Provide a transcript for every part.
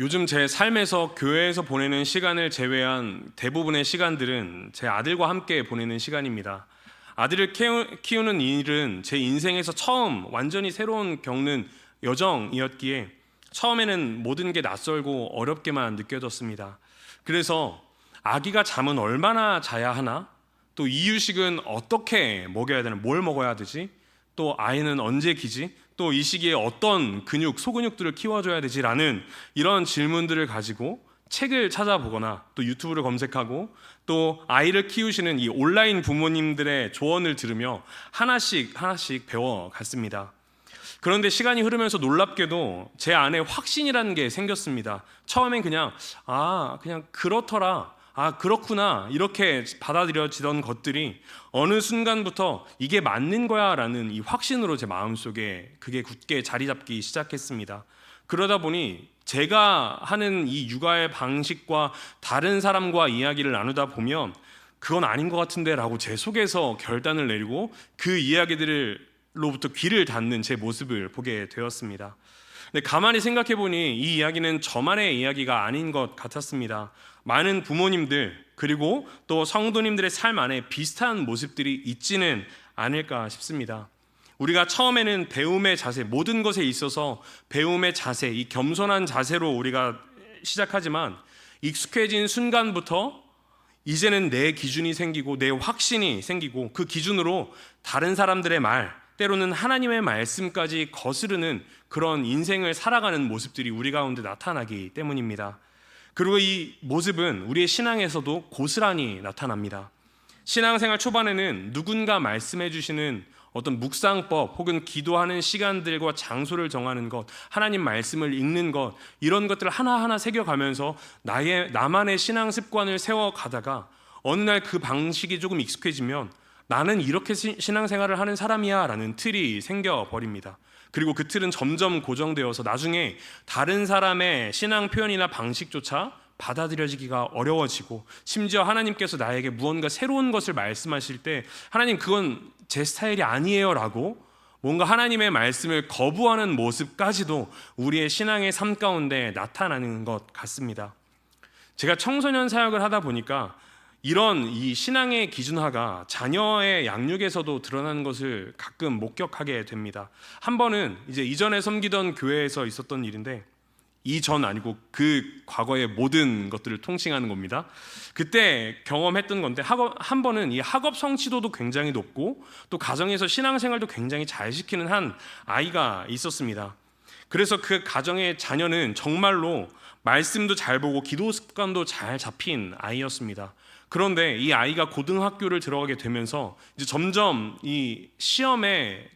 요즘 제 삶에서 교회에서 보내는 시간을 제외한 대부분의 시간들은 제 아들과 함께 보내는 시간입니다. 아들을 키우는 일은 제 인생에서 처음 완전히 새로운 겪는 여정이었기에 처음에는 모든 게 낯설고 어렵게만 느껴졌습니다. 그래서 아기가 잠은 얼마나 자야 하나? 또 이유식은 어떻게 먹여야 되나? 뭘 먹어야 되지? 또 아이는 언제 기지? 또 이 시기에 어떤 소근육들을 키워줘야 되지라는 이런 질문들을 가지고 책을 찾아보거나 또 유튜브를 검색하고 또 아이를 키우시는 이 온라인 부모님들의 조언을 들으며 하나씩 배워갔습니다. 그런데 시간이 흐르면서 놀랍게도 제 안에 확신이라는 게 생겼습니다. 처음엔 그냥 그렇더라, 그렇구나 이렇게 받아들여지던 것들이 어느 순간부터 이게 맞는 거야 라는 이 확신으로 제 마음속에 그게 굳게 자리 잡기 시작했습니다. 그러다 보니 제가 하는 이 육아의 방식과 다른 사람과 이야기를 나누다 보면 그건 아닌 것 같은데 라고 제 속에서 결단을 내리고 그 이야기들로부터 귀를 닫는 제 모습을 보게 되었습니다. 근데 가만히 생각해 보니 이 이야기는 저만의 이야기가 아닌 것 같았습니다. 많은 부모님들 그리고 또 성도님들의 삶 안에 비슷한 모습들이 있지는 않을까 싶습니다. 우리가 처음에는 배움의 자세, 모든 것에 있어서 배움의 자세, 이 겸손한 자세로 우리가 시작하지만 익숙해진 순간부터 이제는 내 기준이 생기고 내 확신이 생기고 그 기준으로 다른 사람들의 말, 때로는 하나님의 말씀까지 거스르는 그런 인생을 살아가는 모습들이 우리 가운데 나타나기 때문입니다. 그리고 이 모습은 우리의 신앙에서도 고스란히 나타납니다. 신앙생활 초반에는 누군가 말씀해 주시는 어떤 묵상법 혹은 기도하는 시간들과 장소를 정하는 것, 하나님 말씀을 읽는 것, 이런 것들을 하나하나 새겨가면서 나만의 신앙 습관을 세워가다가 어느 날 그 방식이 조금 익숙해지면 나는 이렇게 신앙생활을 하는 사람이야 라는 틀이 생겨버립니다. 그리고 그 틀은 점점 고정되어서 나중에 다른 사람의 신앙 표현이나 방식조차 받아들여지기가 어려워지고, 심지어 하나님께서 나에게 무언가 새로운 것을 말씀하실 때 하나님 그건 제 스타일이 아니에요 라고 뭔가 하나님의 말씀을 거부하는 모습까지도 우리의 신앙의 삶 가운데 나타나는 것 같습니다. 제가 청소년 사역을 하다 보니까 이런 이 신앙의 기준화가 자녀의 양육에서도 드러나는 것을 가끔 목격하게 됩니다. 한 번은 이제 이전에 섬기던 교회에서 있었던 일인데, 이전 아니고 그 과거의 모든 것들을 통칭하는 겁니다. 그때 경험했던 건데, 한 번은 이 학업 성취도도 굉장히 높고 또 가정에서 신앙생활도 굉장히 잘 시키는 한 아이가 있었습니다. 그래서 그 가정의 자녀는 정말로 말씀도 잘 보고 기도 습관도 잘 잡힌 아이였습니다. 그런데 이 아이가 고등학교를 들어가게 되면서 이제 점점 이 시험에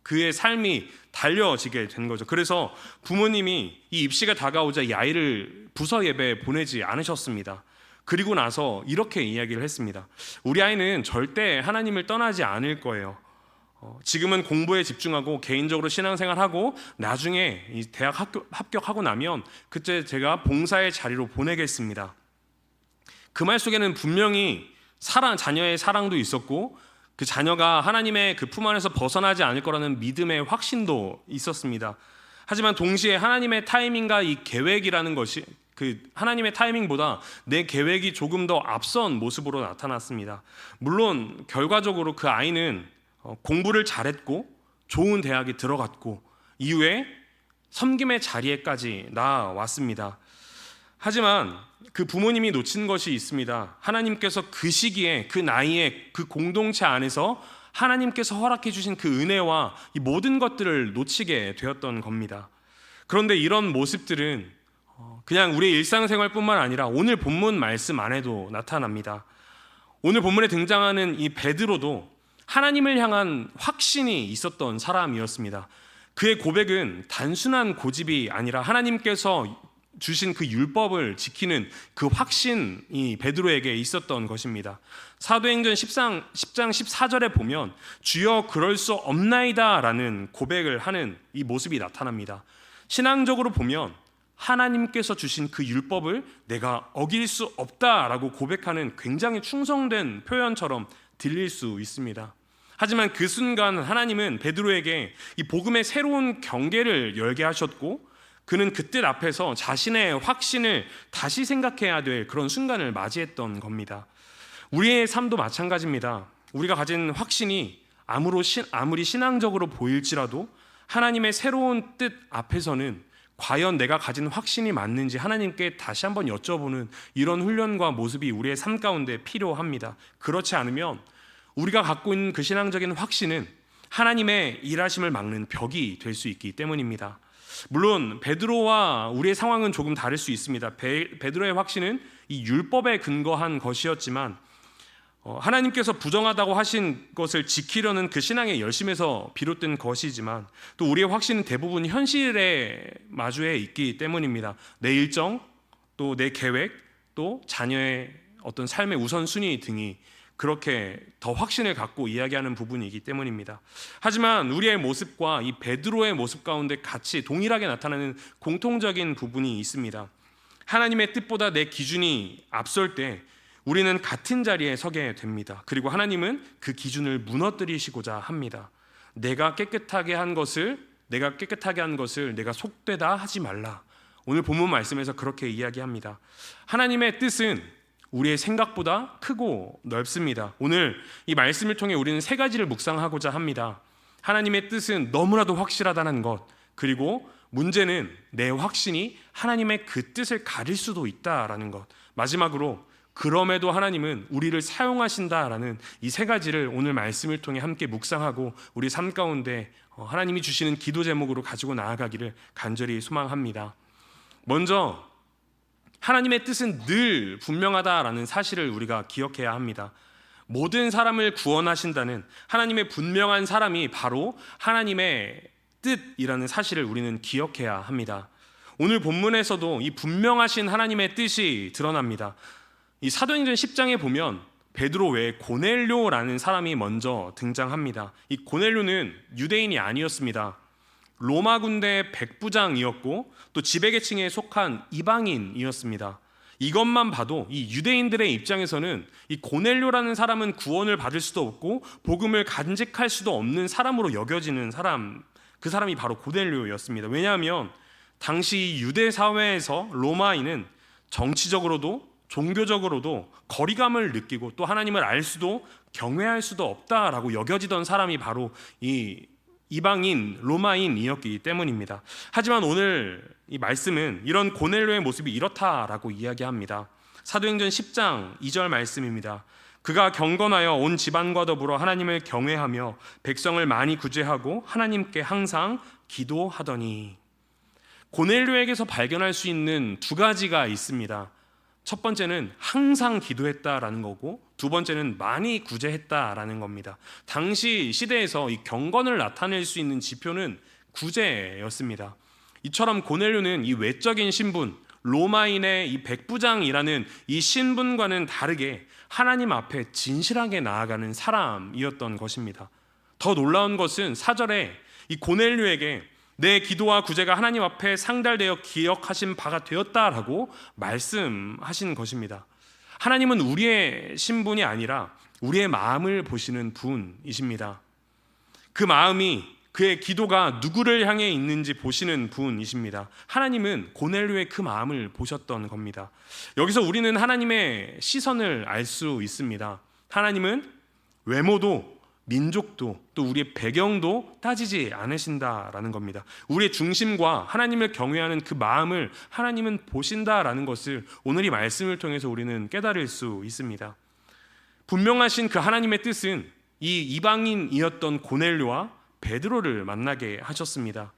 그의 삶이 달려지게 된 거죠. 그래서 부모님이 이 입시가 다가오자 이 아이를 부서 예배에 보내지 않으셨습니다. 그리고 나서 이렇게 이야기를 했습니다. 우리 아이는 절대 하나님을 떠나지 않을 거예요. 지금은 공부에 집중하고 개인적으로 신앙생활하고 나중에 이 대학 합격하고 나면 그때 제가 봉사의 자리로 보내겠습니다. 그 말 속에는 분명히 자녀의 사랑도 있었고 그 자녀가 하나님의 그 품 안에서 벗어나지 않을 거라는 믿음의 확신도 있었습니다. 하지만 동시에 하나님의 타이밍과 이 계획이라는 것이 그 하나님의 타이밍보다 내 계획이 조금 더 앞선 모습으로 나타났습니다. 물론 결과적으로 그 아이는 공부를 잘했고 좋은 대학에 들어갔고 이후에 섬김의 자리에까지 나아왔습니다. 하지만 그 부모님이 놓친 것이 있습니다. 하나님께서 그 시기에 그 나이에 그 공동체 안에서 하나님께서 허락해 주신 그 은혜와 이 모든 것들을 놓치게 되었던 겁니다. 그런데 이런 모습들은 그냥 우리의 일상생활뿐만 아니라 오늘 본문 말씀 안에도 나타납니다. 오늘 본문에 등장하는 이 베드로도 하나님을 향한 확신이 있었던 사람이었습니다. 그의 고백은 단순한 고집이 아니라 하나님께서 주신 그 율법을 지키는 그 확신이 베드로에게 있었던 것입니다. 사도행전 10장 14절에 보면 주여 그럴 수 없나이다 라는 고백을 하는 이 모습이 나타납니다. 신앙적으로 보면 하나님께서 주신 그 율법을 내가 어길 수 없다라고 고백하는 굉장히 충성된 표현처럼 들릴 수 있습니다. 하지만 그 순간 하나님은 베드로에게 이 복음의 새로운 경계를 열게 하셨고 그는 그 뜻 앞에서 자신의 확신을 다시 생각해야 될 그런 순간을 맞이했던 겁니다. 우리의 삶도 마찬가지입니다. 우리가 가진 확신이 아무리 신앙적으로 보일지라도 하나님의 새로운 뜻 앞에서는 과연 내가 가진 확신이 맞는지 하나님께 다시 한번 여쭤보는 이런 훈련과 모습이 우리의 삶 가운데 필요합니다. 그렇지 않으면 우리가 갖고 있는 그 신앙적인 확신은 하나님의 일하심을 막는 벽이 될 수 있기 때문입니다. 물론 베드로와 우리의 상황은 조금 다를 수 있습니다. 베드로의 확신은 이 율법에 근거한 것이었지만 하나님께서 부정하다고 하신 것을 지키려는 그 신앙의 열심에서 비롯된 것이지만 또 우리의 확신은 대부분 현실에 마주해 있기 때문입니다. 내 일정, 또 내 계획, 또 자녀의 어떤 삶의 우선순위 등이 그렇게 더 확신을 갖고 이야기하는 부분이기 때문입니다. 하지만 우리의 모습과 이 베드로의 모습 가운데 같이 동일하게 나타나는 공통적인 부분이 있습니다. 하나님의 뜻보다 내 기준이 앞설 때 우리는 같은 자리에 서게 됩니다. 그리고 하나님은 그 기준을 무너뜨리시고자 합니다. 내가 깨끗하게 한 것을 내가 속되다 하지 말라. 오늘 본문 말씀에서 그렇게 이야기합니다. 하나님의 뜻은 우리의 생각보다 크고 넓습니다. 오늘 이 말씀을 통해 우리는 세 가지를 묵상하고자 합니다. 하나님의 뜻은 너무나도 확실하다는 것, 그리고 문제는 내 확신이 하나님의 그 뜻을 가릴 수도 있다라는 것, 마지막으로 그럼에도 하나님은 우리를 사용하신다라는 이 세 가지를 오늘 말씀을 통해 함께 묵상하고 우리 삶 가운데 하나님이 주시는 기도 제목으로 가지고 나아가기를 간절히 소망합니다. 먼저 하나님의 뜻은 늘 분명하다라는 사실을 우리가 기억해야 합니다. 모든 사람을 구원하신다는 하나님의 분명한 사람이 바로 하나님의 뜻이라는 사실을 우리는 기억해야 합니다. 오늘 본문에서도 이 분명하신 하나님의 뜻이 드러납니다. 이 사도행전 10장에 보면 베드로 외에 고넬료라는 사람이 먼저 등장합니다. 이 고넬료는 유대인이 아니었습니다. 로마 군대의 백부장이었고 또 지배계층에 속한 이방인이었습니다. 이것만 봐도 이 유대인들의 입장에서는 이 고넬료라는 사람은 구원을 받을 수도 없고 복음을 간직할 수도 없는 사람으로 여겨지는 사람, 그 사람이 바로 고넬료였습니다. 왜냐하면 당시 유대 사회에서 로마인은 정치적으로도 종교적으로도 거리감을 느끼고 또 하나님을 알 수도 경외할 수도 없다라고 여겨지던 사람이 바로 이 이방인 로마인이었기 때문입니다. 하지만 오늘 이 말씀은 이런 고넬료의 모습이 이렇다라고 이야기합니다. 사도행전 10장 2절 말씀입니다. 그가 경건하여 온 집안과 더불어 하나님을 경외하며 백성을 많이 구제하고 하나님께 항상 기도하더니. 고넬료에게서 발견할 수 있는 두 가지가 있습니다. 첫 번째는 항상 기도했다라는 거고, 두 번째는 많이 구제했다라는 겁니다. 당시 시대에서 이 경건을 나타낼 수 있는 지표는 구제였습니다. 이처럼 고넬료는 이 외적인 신분, 로마인의 이 백부장이라는 이 신분과는 다르게 하나님 앞에 진실하게 나아가는 사람이었던 것입니다. 더 놀라운 것은 4절에 이 고넬료에게 내 기도와 구제가 하나님 앞에 상달되어 기억하신 바가 되었다라고 말씀하신 것입니다. 하나님은 우리의 신분이 아니라 우리의 마음을 보시는 분이십니다. 그 마음이, 그의 기도가 누구를 향해 있는지 보시는 분이십니다. 하나님은 고넬료의 그 마음을 보셨던 겁니다. 여기서 우리는 하나님의 시선을 알 수 있습니다. 하나님은 외모도 민족도 또 우리의 배경도 따지지 않으신다라는 겁니다. 우리의 중심과 하나님을 경외하는 그 마음을 하나님은 보신다라는 것을 오늘 이 말씀을 통해서 우리는 깨달을 수 있습니다. 분명하신 그 하나님의 뜻은 이 이방인이었던 고넬료와 베드로를 만나게 하셨습니다.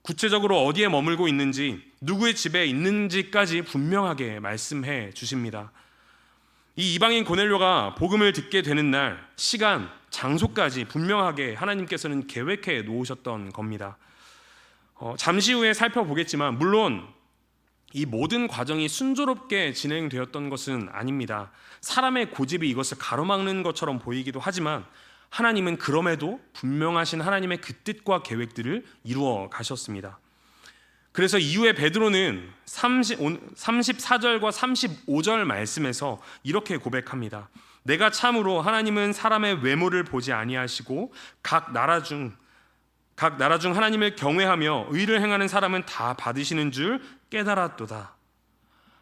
구체적으로 어디에 머물고 있는지, 누구의 집에 있는지까지 분명하게 말씀해 주십니다. 이 이방인 고넬료가 복음을 듣게 되는 날, 시간, 장소까지 분명하게 하나님께서는 계획해 놓으셨던 겁니다. 잠시 후에 살펴보겠지만 물론 이 모든 과정이 순조롭게 진행되었던 것은 아닙니다. 사람의 고집이 이것을 가로막는 것처럼 보이기도 하지만 하나님은 그럼에도 분명하신 하나님의 그 뜻과 계획들을 이루어 가셨습니다. 그래서 이후에 베드로는 34절과 35절 말씀에서 이렇게 고백합니다. 내가 참으로 하나님은 사람의 외모를 보지 아니하시고 각 나라 중 각 나라 중 하나님을 경외하며 의를 행하는 사람은 다 받으시는 줄 깨달았도다.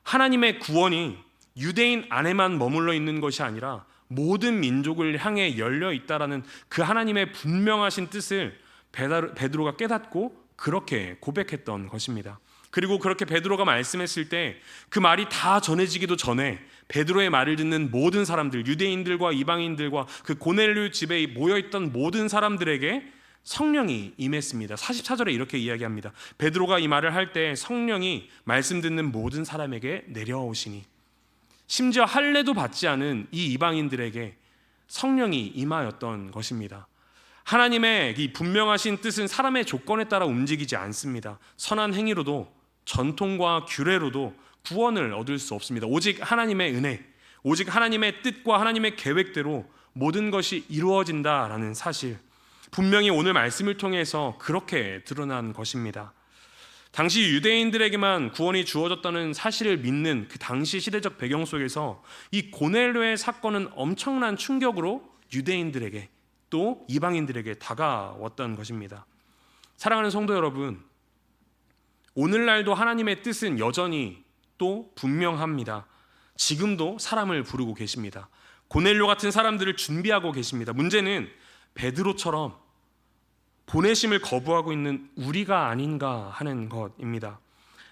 하나님의 구원이 유대인 안에만 머물러 있는 것이 아니라 모든 민족을 향해 열려 있다라는 그 하나님의 분명하신 뜻을 베드로가 깨닫고 그렇게 고백했던 것입니다. 그리고 그렇게 베드로가 말씀했을 때 그 말이 다 전해지기도 전에 베드로의 말을 듣는 모든 사람들, 유대인들과 이방인들과 그 고넬료 집에 모여있던 모든 사람들에게 성령이 임했습니다. 44절에 이렇게 이야기합니다. 베드로가 이 말을 할 때 성령이 말씀 듣는 모든 사람에게 내려오시니, 심지어 할례도 받지 않은 이 이방인들에게 성령이 임하였던 것입니다. 하나님의 이 분명하신 뜻은 사람의 조건에 따라 움직이지 않습니다. 선한 행위로도 전통과 규례로도 구원을 얻을 수 없습니다. 오직 하나님의 은혜, 오직 하나님의 뜻과 하나님의 계획대로 모든 것이 이루어진다라는 사실, 분명히 오늘 말씀을 통해서 그렇게 드러난 것입니다. 당시 유대인들에게만 구원이 주어졌다는 사실을 믿는 그 당시 시대적 배경 속에서 이 고넬료의 사건은 엄청난 충격으로 유대인들에게 또 이방인들에게 다가왔던 것입니다. 사랑하는 성도 여러분, 오늘날도 하나님의 뜻은 여전히 또 분명합니다. 지금도 사람을 부르고 계십니다. 고넬료 같은 사람들을 준비하고 계십니다. 문제는 베드로처럼 보내심을 거부하고 있는 우리가 아닌가 하는 것입니다.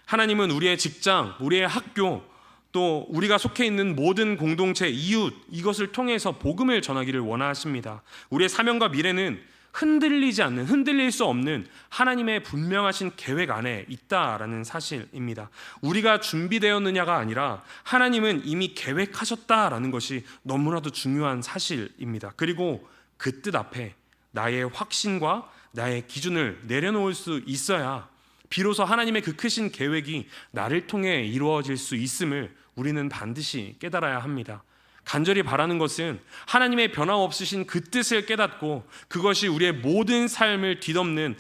하나님은 우리의 직장, 우리의 학교, 또 우리가 속해 있는 모든 공동체, 이웃, 이것을 통해서 복음을 전하기를 원하십니다. 우리의 사명과 미래는 흔들릴 수 없는 하나님의 분명하신 계획 안에 있다라는 사실입니다. 우리가 준비되었느냐가 아니라 하나님은 이미 계획하셨다라는 것이 너무나도 중요한 사실입니다. 그리고 그 뜻 앞에 나의 확신과 나의 기준을 내려놓을 수 있어야 비로소 하나님의 그 크신 계획이 나를 통해 이루어질 수 있음을 우리는 반드시 깨달아야 합니다. 간절히 바라는 것은 하나님의 변함없으신 그 뜻을 깨닫고 그것이 우리의 모든 삶을 뒤덮는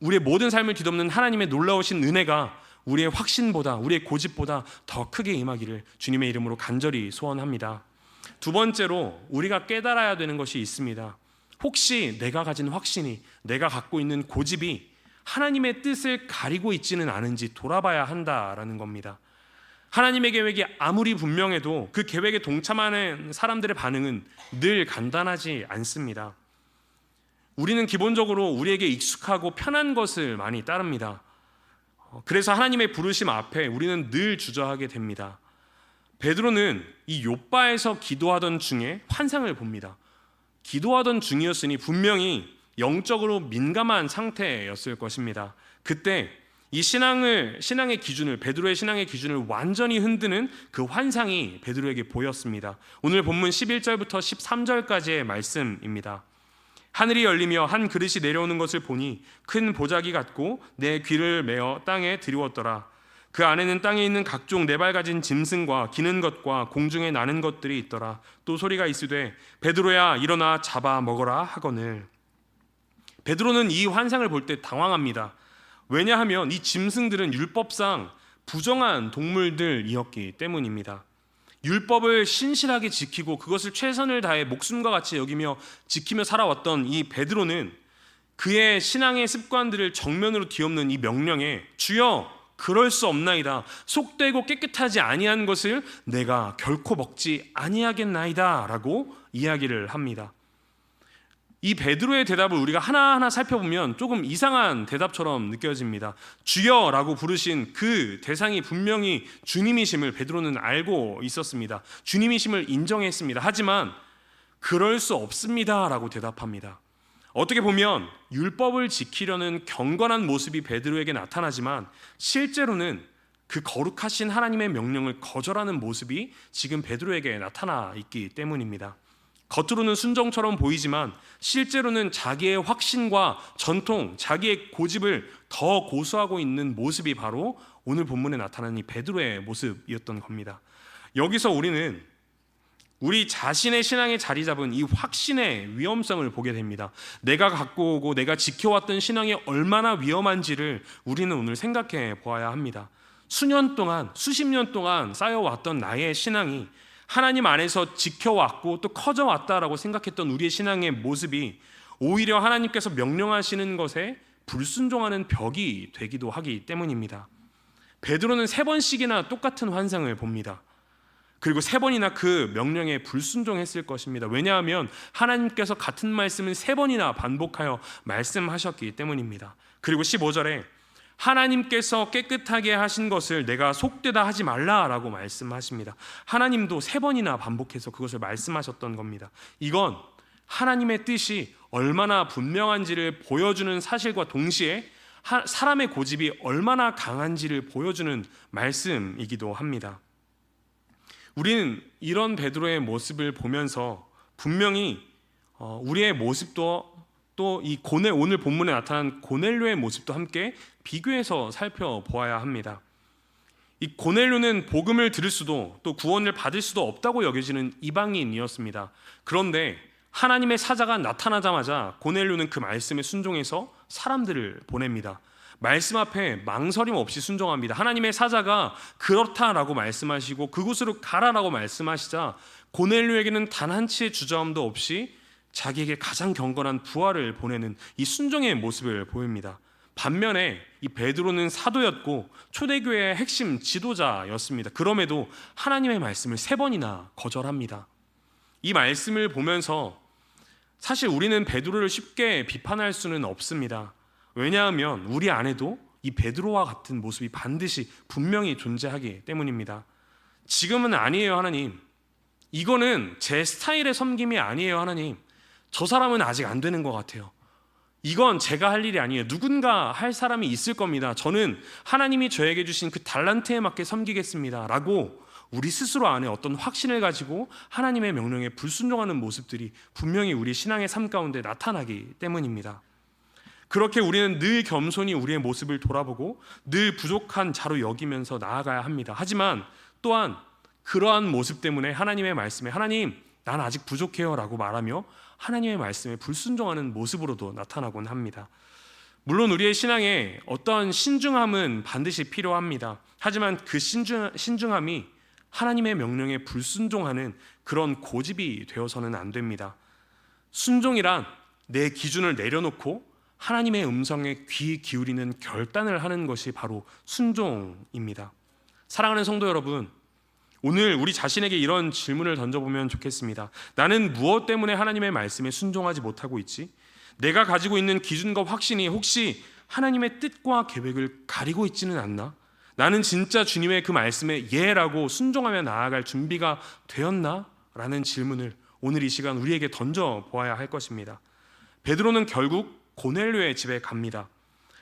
하나님의 놀라우신 은혜가 우리의 확신보다, 우리의 고집보다 더 크게 임하기를 주님의 이름으로 간절히 소원합니다. 두 번째로 우리가 깨달아야 되는 것이 있습니다. 혹시 내가 가진 확신이, 내가 갖고 있는 고집이 하나님의 뜻을 가리고 있지는 않은지 돌아봐야 한다라는 겁니다. 하나님의 계획이 아무리 분명해도 그 계획에 동참하는 사람들의 반응은 늘 간단하지 않습니다. 우리는 기본적으로 우리에게 익숙하고 편한 것을 많이 따릅니다. 그래서 하나님의 부르심 앞에 우리는 늘 주저하게 됩니다. 베드로는 이 욥바에서 기도하던 중에 환상을 봅니다. 기도하던 중이었으니 분명히 영적으로 민감한 상태였을 것입니다. 그때 이 신앙의 기준을, 베드로의 신앙의 기준을 완전히 흔드는 그 환상이 베드로에게 보였습니다. 오늘 본문 11절부터 13절까지의 말씀입니다. 하늘이 열리며 한 그릇이 내려오는 것을 보니 큰 보자기 같고 내 귀를 메어 땅에 드리웠더라. 그 안에는 땅에 있는 각종 네 발 가진 짐승과 기는 것과 공중에 나는 것들이 있더라. 또 소리가 있으되 베드로야 일어나 잡아 먹어라 하거늘. 베드로는 이 환상을 볼 때 당황합니다. 왜냐하면 이 짐승들은 율법상 부정한 동물들이었기 때문입니다. 율법을 신실하게 지키고 그것을 최선을 다해 목숨과 같이 여기며 지키며 살아왔던 이 베드로는 그의 신앙의 습관들을 정면으로 뒤엎는 이 명령에 주여 그럴 수 없나이다. 속되고 깨끗하지 아니한 것을 내가 결코 먹지 아니하겠나이다 라고 이야기를 합니다. 이 베드로의 대답을 우리가 하나하나 살펴보면 조금 이상한 대답처럼 느껴집니다. 주여라고 부르신 그 대상이 분명히 주님이심을 베드로는 알고 있었습니다. 주님이심을 인정했습니다. 하지만 그럴 수 없습니다 라고 대답합니다. 어떻게 보면 율법을 지키려는 경건한 모습이 베드로에게 나타나지만 실제로는 그 거룩하신 하나님의 명령을 거절하는 모습이 지금 베드로에게 나타나 있기 때문입니다. 겉으로는 순종처럼 보이지만 실제로는 자기의 확신과 전통, 자기의 고집을 더 고수하고 있는 모습이 바로 오늘 본문에 나타나는 이 베드로의 모습이었던 겁니다. 여기서 우리는 우리 자신의 신앙에 자리 잡은 이 확신의 위험성을 보게 됩니다. 내가 갖고 오고 내가 지켜왔던 신앙이 얼마나 위험한지를 우리는 오늘 생각해 보아야 합니다. 수년 동안, 수십 년 동안 쌓여왔던 나의 신앙이 하나님 안에서 지켜왔고 또 커져왔다라고 생각했던 우리의 신앙의 모습이 오히려 하나님께서 명령하시는 것에 불순종하는 벽이 되기도 하기 때문입니다. 베드로는 3번씩이나 똑같은 환상을 봅니다. 그리고 3번이나 그 명령에 불순종했을 것입니다. 왜냐하면 하나님께서 같은 말씀을 3번이나 반복하여 말씀하셨기 때문입니다. 그리고 15절에 하나님께서 깨끗하게 하신 것을 내가 속되다 하지 말라라고 말씀하십니다. 하나님도 3번이나 반복해서 그것을 말씀하셨던 겁니다. 이건 하나님의 뜻이 얼마나 분명한지를 보여주는 사실과 동시에 사람의 고집이 얼마나 강한지를 보여주는 말씀이기도 합니다. 우리는 이런 베드로의 모습을 보면서 분명히 우리의 모습도 또 이 오늘 본문에 나타난 고넬료의 모습도 함께 비교해서 살펴보아야 합니다. 이 고넬료는 복음을 들을 수도 또 구원을 받을 수도 없다고 여겨지는 이방인이었습니다. 그런데 하나님의 사자가 나타나자마자 고넬료는 그 말씀에 순종해서 사람들을 보냅니다. 말씀 앞에 망설임 없이 순종합니다. 하나님의 사자가 그렇다라고 말씀하시고 그곳으로 가라라고 말씀하시자 고넬료에게는 단 한치의 주저함도 없이 자기에게 가장 경건한 부하를 보내는 이 순종의 모습을 보입니다. 반면에 이 베드로는 사도였고 초대교회의 핵심 지도자였습니다. 그럼에도 하나님의 말씀을 3번이나 거절합니다. 이 말씀을 보면서 사실 우리는 베드로를 쉽게 비판할 수는 없습니다. 왜냐하면 우리 안에도 이 베드로와 같은 모습이 반드시 분명히 존재하기 때문입니다. 지금은 아니에요, 하나님. 이거는 제 스타일의 섬김이 아니에요, 하나님. 저 사람은 아직 안 되는 것 같아요. 이건 제가 할 일이 아니에요. 누군가 할 사람이 있을 겁니다. 저는 하나님이 저에게 주신 그 달란트에 맞게 섬기겠습니다 라고 우리 스스로 안에 어떤 확신을 가지고 하나님의 명령에 불순종하는 모습들이 분명히 우리 신앙의 삶 가운데 나타나기 때문입니다. 그렇게 우리는 늘 겸손히 우리의 모습을 돌아보고 늘 부족한 자로 여기면서 나아가야 합니다. 하지만 또한 그러한 모습 때문에 하나님의 말씀에 하나님 난 아직 부족해요 라고 말하며 하나님의 말씀에 불순종하는 모습으로도 나타나곤 합니다. 물론 우리의 신앙에 어떠한 신중함은 반드시 필요합니다. 하지만 그 신중함이 하나님의 명령에 불순종하는 그런 고집이 되어서는 안 됩니다. 순종이란 내 기준을 내려놓고 하나님의 음성에 귀 기울이는 결단을 하는 것이 바로 순종입니다. 사랑하는 성도 여러분, 오늘 우리 자신에게 이런 질문을 던져보면 좋겠습니다. 나는 무엇 때문에 하나님의 말씀에 순종하지 못하고 있지? 내가 가지고 있는 기준과 확신이 혹시 하나님의 뜻과 계획을 가리고 있지는 않나? 나는 진짜 주님의 그 말씀에 예라고 순종하며 나아갈 준비가 되었나? 라는 질문을 오늘 이 시간 우리에게 던져보아야 할 것입니다. 베드로는 결국 고넬료의 집에 갑니다.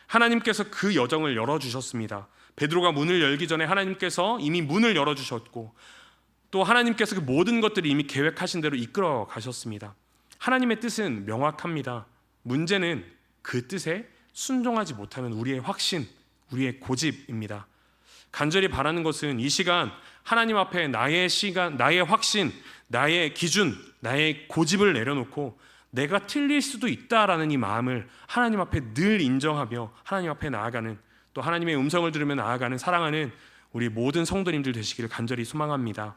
하나님께서 그 여정을 열어주셨습니다. 베드로가 문을 열기 전에 하나님께서 이미 문을 열어주셨고 또 하나님께서 그 모든 것들을 이미 계획하신 대로 이끌어 가셨습니다. 하나님의 뜻은 명확합니다. 문제는 그 뜻에 순종하지 못하는 우리의 확신, 우리의 고집입니다. 간절히 바라는 것은 이 시간 하나님 앞에 나의 확신, 나의 기준, 나의 고집을 내려놓고 내가 틀릴 수도 있다라는 이 마음을 하나님 앞에 늘 인정하며 하나님 앞에 나아가는 또 하나님의 음성을 들으며 나아가는 사랑하는 우리 모든 성도님들 되시기를 간절히 소망합니다.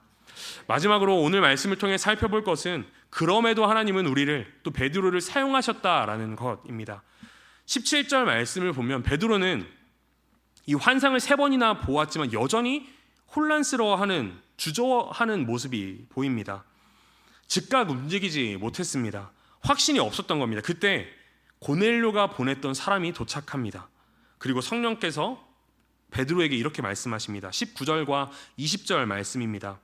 마지막으로 오늘 말씀을 통해 살펴볼 것은 그럼에도 하나님은 우리를 또 베드로를 사용하셨다라는 것입니다. 17절 말씀을 보면 베드로는 이 환상을 3번이나 보았지만 여전히 혼란스러워하는 주저하는 모습이 보입니다. 즉각 움직이지 못했습니다. 확신이 없었던 겁니다. 그때 고넬료가 보냈던 사람이 도착합니다. 그리고 성령께서 베드로에게 이렇게 말씀하십니다. 19절과 20절 말씀입니다.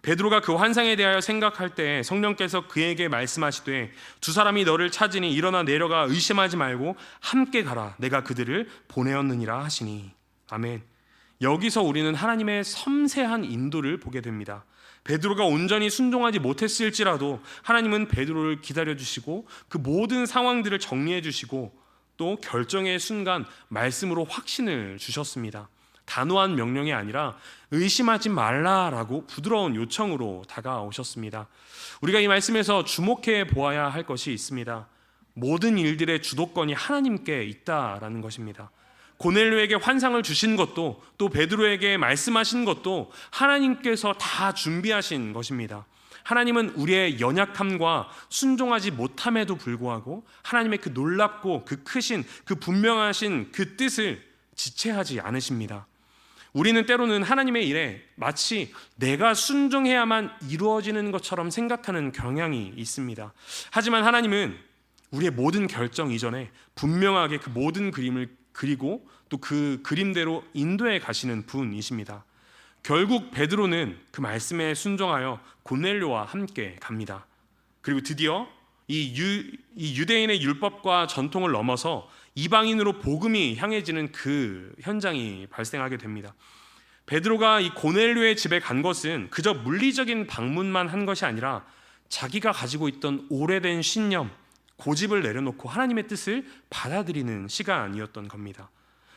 베드로가 그 환상에 대하여 생각할 때 성령께서 그에게 말씀하시되 두 사람이 너를 찾으니 일어나 내려가 의심하지 말고 함께 가라. 내가 그들을 보내었느니라 하시니. 아멘. 여기서 우리는 하나님의 섬세한 인도를 보게 됩니다. 베드로가 온전히 순종하지 못했을지라도 하나님은 베드로를 기다려주시고 그 모든 상황들을 정리해주시고 또 결정의 순간 말씀으로 확신을 주셨습니다. 단호한 명령이 아니라 의심하지 말라라고 부드러운 요청으로 다가오셨습니다. 우리가 이 말씀에서 주목해 보아야 할 것이 있습니다. 모든 일들의 주도권이 하나님께 있다라는 것입니다. 고넬료에게 환상을 주신 것도 또 베드로에게 말씀하신 것도 하나님께서 다 준비하신 것입니다. 하나님은 우리의 연약함과 순종하지 못함에도 불구하고 하나님의 그 놀랍고 그 크신 그 분명하신 그 뜻을 지체하지 않으십니다. 우리는 때로는 하나님의 일에 마치 내가 순종해야만 이루어지는 것처럼 생각하는 경향이 있습니다. 하지만 하나님은 우리의 모든 결정 이전에 분명하게 그 모든 그림을 그리고 또 그 그림대로 인도해 가시는 분이십니다. 결국 베드로는 그 말씀에 순종하여 고넬료와 함께 갑니다. 그리고 드디어 이 유대인의 율법과 전통을 넘어서 이방인으로 복음이 향해지는 그 현장이 발생하게 됩니다. 베드로가 이 고넬료의 집에 간 것은 그저 물리적인 방문만 한 것이 아니라 자기가 가지고 있던 오래된 신념, 고집을 내려놓고 하나님의 뜻을 받아들이는 시간이었던 겁니다.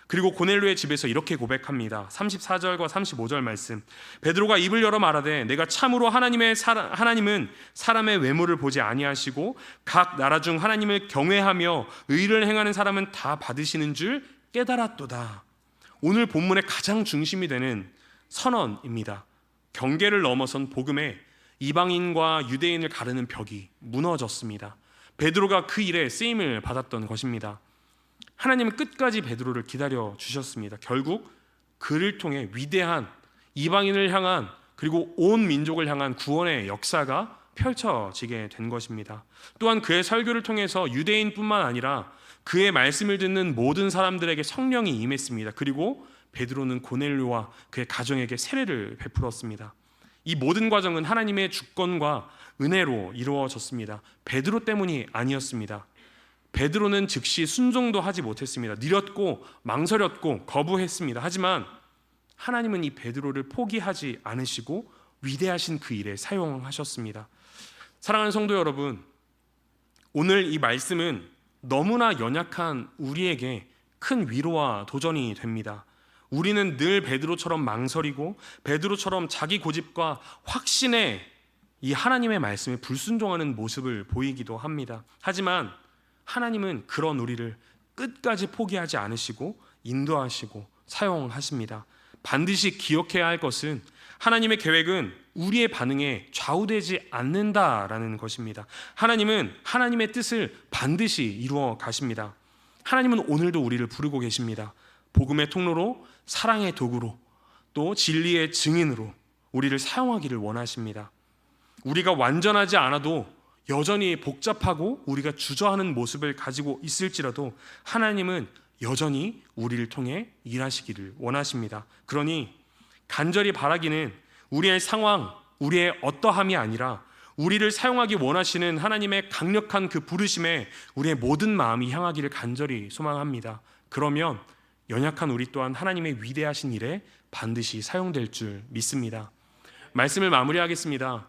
그리고 고넬료의 집에서 이렇게 고백합니다. 34절과 35절 말씀. 베드로가 입을 열어 말하되 내가 참으로 하나님은 사람의 외모를 보지 아니하시고 각 나라 중 하나님을 경외하며 의를 행하는 사람은 다 받으시는 줄 깨달았도다. 오늘 본문의 가장 중심이 되는 선언입니다. 경계를 넘어선 복음에 이방인과 유대인을 가르는 벽이 무너졌습니다. 베드로가 그 일에 쓰임을 받았던 것입니다. 하나님은 끝까지 베드로를 기다려 주셨습니다. 결국 그를 통해 위대한 이방인을 향한 그리고 온 민족을 향한 구원의 역사가 펼쳐지게 된 것입니다. 또한 그의 설교를 통해서 유대인뿐만 아니라 그의 말씀을 듣는 모든 사람들에게 성령이 임했습니다. 그리고 베드로는 고넬료와 그의 가정에게 세례를 베풀었습니다. 이 모든 과정은 하나님의 주권과 은혜로 이루어졌습니다. 베드로 때문이 아니었습니다. 베드로는 즉시 순종도 하지 못했습니다. 느렸고 망설였고 거부했습니다. 하지만 하나님은 이 베드로를 포기하지 않으시고 위대하신 그 일에 사용하셨습니다. 사랑하는 성도 여러분, 오늘 이 말씀은 너무나 연약한 우리에게 큰 위로와 도전이 됩니다. 우리는 늘 베드로처럼 망설이고 베드로처럼 자기 고집과 확신에 이 하나님의 말씀에 불순종하는 모습을 보이기도 합니다. 하지만 하나님은 그런 우리를 끝까지 포기하지 않으시고 인도하시고 사용하십니다. 반드시 기억해야 할 것은 하나님의 계획은 우리의 반응에 좌우되지 않는다라는 것입니다. 하나님은 하나님의 뜻을 반드시 이루어 가십니다. 하나님은 오늘도 우리를 부르고 계십니다. 복음의 통로로, 사랑의 도구로, 또 진리의 증인으로 우리를 사용하기를 원하십니다. 우리가 완전하지 않아도 여전히 복잡하고 우리가 주저하는 모습을 가지고 있을지라도 하나님은 여전히 우리를 통해 일하시기를 원하십니다. 그러니 간절히 바라기는 우리의 상황, 우리의 어떠함이 아니라 우리를 사용하기 원하시는 하나님의 강력한 그 부르심에 우리의 모든 마음이 향하기를 간절히 소망합니다. 그러면 연약한 우리 또한 하나님의 위대하신 일에 반드시 사용될 줄 믿습니다. 말씀을 마무리하겠습니다.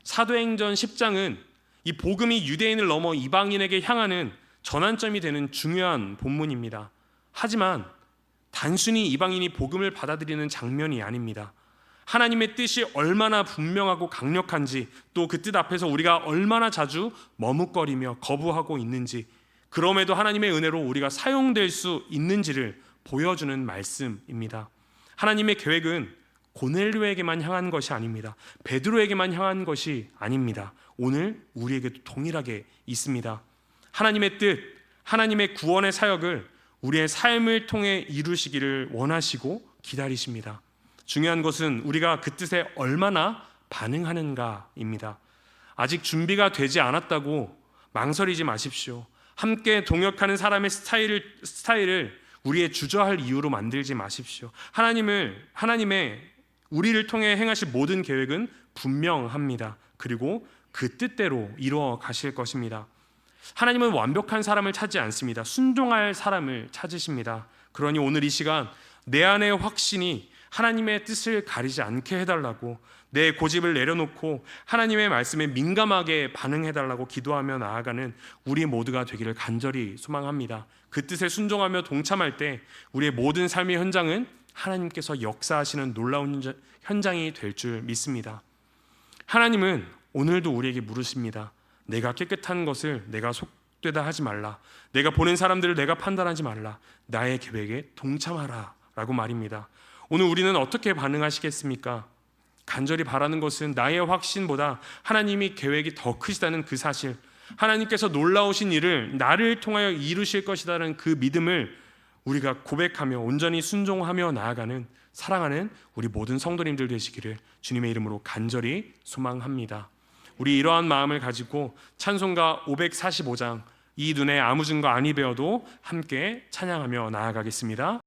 사도행전 10장은 이 복음이 유대인을 넘어 이방인에게 향하는 전환점이 되는 중요한 본문입니다. 하지만 단순히 이방인이 복음을 받아들이는 장면이 아닙니다. 하나님의 뜻이 얼마나 분명하고 강력한지, 또 그 뜻 앞에서 우리가 얼마나 자주 머뭇거리며 거부하고 있는지, 그럼에도 하나님의 은혜로 우리가 사용될 수 있는지를 보여주는 말씀입니다. 하나님의 계획은 고넬료에게만 향한 것이 아닙니다. 베드로에게만 향한 것이 아닙니다. 오늘 우리에게도 동일하게 있습니다. 하나님의 뜻, 하나님의 구원의 사역을 우리의 삶을 통해 이루시기를 원하시고 기다리십니다. 중요한 것은 우리가 그 뜻에 얼마나 반응하는가입니다. 아직 준비가 되지 않았다고 망설이지 마십시오. 함께 동역하는 사람의 스타일을 우리의 주저할 이유로 만들지 마십시오. 하나님의 우리를 통해 행하실 모든 계획은 분명합니다. 그리고 그 뜻대로 이루어 가실 것입니다. 하나님은 완벽한 사람을 찾지 않습니다. 순종할 사람을 찾으십니다. 그러니 오늘 이 시간 내 안의 확신이 하나님의 뜻을 가리지 않게 해달라고, 내 고집을 내려놓고 하나님의 말씀에 민감하게 반응해달라고 기도하며 나아가는 우리 모두가 되기를 간절히 소망합니다. 그 뜻에 순종하며 동참할 때 우리의 모든 삶의 현장은 하나님께서 역사하시는 놀라운 현장이 될 줄 믿습니다. 하나님은 오늘도 우리에게 물으십니다. 내가 깨끗한 것을 내가 속되다 하지 말라. 내가 보낸 사람들을 내가 판단하지 말라. 나의 계획에 동참하라 라고 말입니다. 오늘 우리는 어떻게 반응하시겠습니까? 간절히 바라는 것은 나의 확신보다 하나님이 계획이 더 크시다는 그 사실, 하나님께서 놀라우신 일을 나를 통하여 이루실 것이라는 그 믿음을 우리가 고백하며 온전히 순종하며 나아가는 사랑하는 우리 모든 성도님들 되시기를 주님의 이름으로 간절히 소망합니다. 우리 이러한 마음을 가지고 찬송가 545장 이 눈에 아무 증거 아니 배워도 함께 찬양하며 나아가겠습니다.